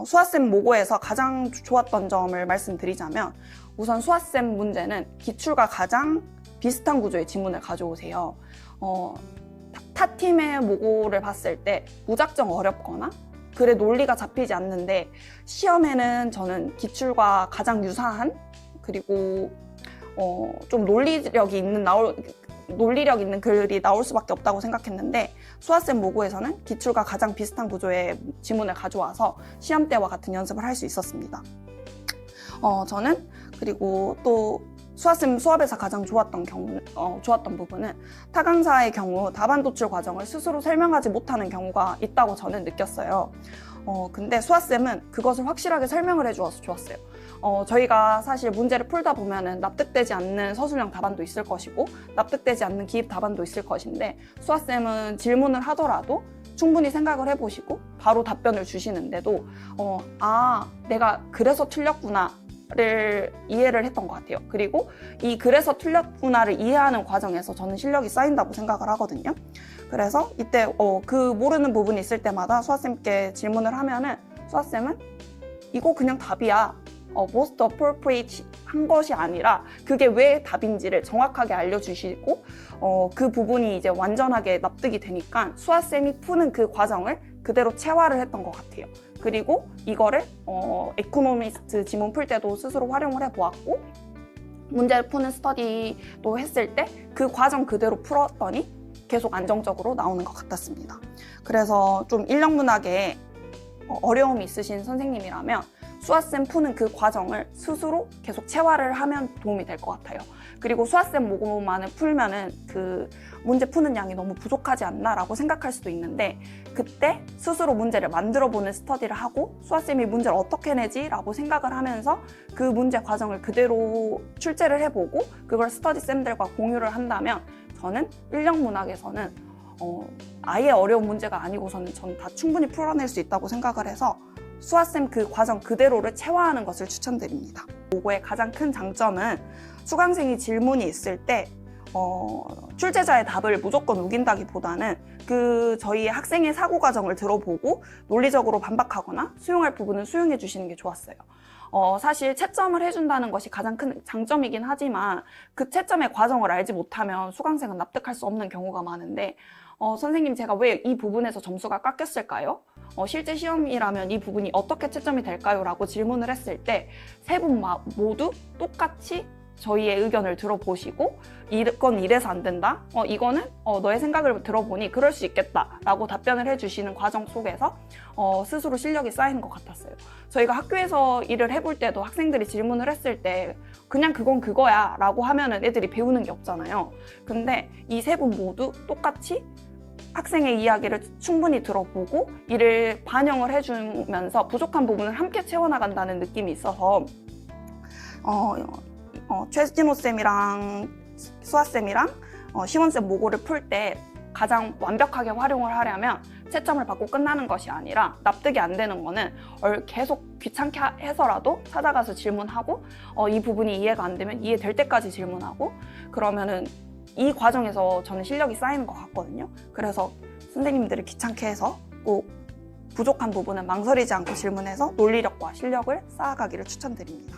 수아쌤 모고에서 가장 좋았던 점을 말씀드리자면, 우선 수아쌤 문제는 기출과 가장 비슷한 구조의 지문을 가져오세요. 타 팀의 모고를 봤을 때 무작정 어렵거나 글의 논리가 잡히지 않는데, 시험에는 저는 기출과 가장 유사한, 그리고 좀 논리력 있는 글이 나올 수밖에 없다고 생각했는데, 수아쌤 모고에서는 기출과 가장 비슷한 구조의 지문을 가져와서 시험때와 같은 연습을 할 수 있었습니다. 저는 그리고 또 수아쌤 수업에서 가장 좋았던 부분은 타 강사의 경우 답안 도출 과정을 스스로 설명하지 못하는 경우가 있다고 저는 느꼈어요. 근데 수아쌤은 그것을 확실하게 설명을 해주어서 좋았어요. 저희가 사실 문제를 풀다 보면은 납득되지 않는 서술형 답안도 있을 것이고 납득되지 않는 기입 답안도 있을 것인데, 수아쌤은 질문을 하더라도 충분히 생각을 해보시고 바로 답변을 주시는데도 내가 그래서 틀렸구나 를 이해를 했던 것 같아요. 그리고 이 그래서 틀렸구나를 이해하는 과정에서 저는 실력이 쌓인다고 생각을 하거든요. 그래서 이때 그 모르는 부분이 있을 때마다 수아쌤께 질문을 하면은, 수아쌤은 이거 그냥 답이야, most appropriate 한 것이 아니라 그게 왜 답인지를 정확하게 알려주시고, 그 부분이 이제 완전하게 납득이 되니까 수아쌤이 푸는 그 과정을 그대로 체화를 했던 것 같아요. 그리고 이거를 에코노미스트 지문 풀 때도 스스로 활용을 해보았고, 문제를 푸는 스터디도 했을 때 그 과정 그대로 풀었더니 계속 안정적으로 나오는 것 같았습니다. 그래서 좀 인력문학에 어려움이 있으신 선생님이라면 수아쌤 푸는 그 과정을 스스로 계속 체화를 하면 도움이 될 것 같아요. 그리고 수아쌤 모고만을 풀면은 그 문제 푸는 양이 너무 부족하지 않나 라고 생각할 수도 있는데, 그때 스스로 문제를 만들어보는 스터디를 하고 수아쌤이 문제를 어떻게 내지 라고 생각을 하면서 그 문제 과정을 그대로 출제를 해보고 그걸 스터디쌤들과 공유를 한다면, 저는 인력문학에서는 아예 어려운 문제가 아니고서는 저는 다 충분히 풀어낼 수 있다고 생각을 해서 수아쌤 그 과정 그대로를 체화하는 것을 추천드립니다. 모고의 가장 큰 장점은 수강생이 질문이 있을 때 출제자의 답을 무조건 우긴다기보다는 저희 학생의 사고 과정을 들어보고 논리적으로 반박하거나 수용할 부분은 수용해 주시는 게 좋았어요. 사실 채점을 해준다는 것이 가장 큰 장점이긴 하지만 그 채점의 과정을 알지 못하면 수강생은 납득할 수 없는 경우가 많은데, 선생님 제가 왜 이 부분에서 점수가 깎였을까요? 실제 시험이라면 이 부분이 어떻게 채점이 될까요? 라고 질문을 했을 때 세 분 모두 똑같이 저희의 의견을 들어보시고, 이건 이래서 안 된다, 이거는 너의 생각을 들어보니 그럴 수 있겠다 라고 답변을 해주시는 과정 속에서 스스로 실력이 쌓이는 것 같았어요. 저희가 학교에서 일을 해볼 때도 학생들이 질문을 했을 때 그냥 그건 그거야 라고 하면은 애들이 배우는 게 없잖아요. 근데 이 세 분 모두 똑같이 학생의 이야기를 충분히 들어보고 이를 반영을 해주면서 부족한 부분을 함께 채워나간다는 느낌이 있어서 최진호쌤이랑 수아쌤이랑 시원쌤 모고를 풀 때 가장 완벽하게 활용을 하려면 채점을 받고 끝나는 것이 아니라, 납득이 안 되는 거는 계속 귀찮게 해서라도 찾아가서 질문하고, 이 부분이 이해가 안 되면 이해될 때까지 질문하고, 그러면은 이 과정에서 저는 실력이 쌓이는 것 같거든요. 그래서 선생님들을 귀찮게 해서 꼭 부족한 부분은 망설이지 않고 질문해서 논리력과 실력을 쌓아가기를 추천드립니다.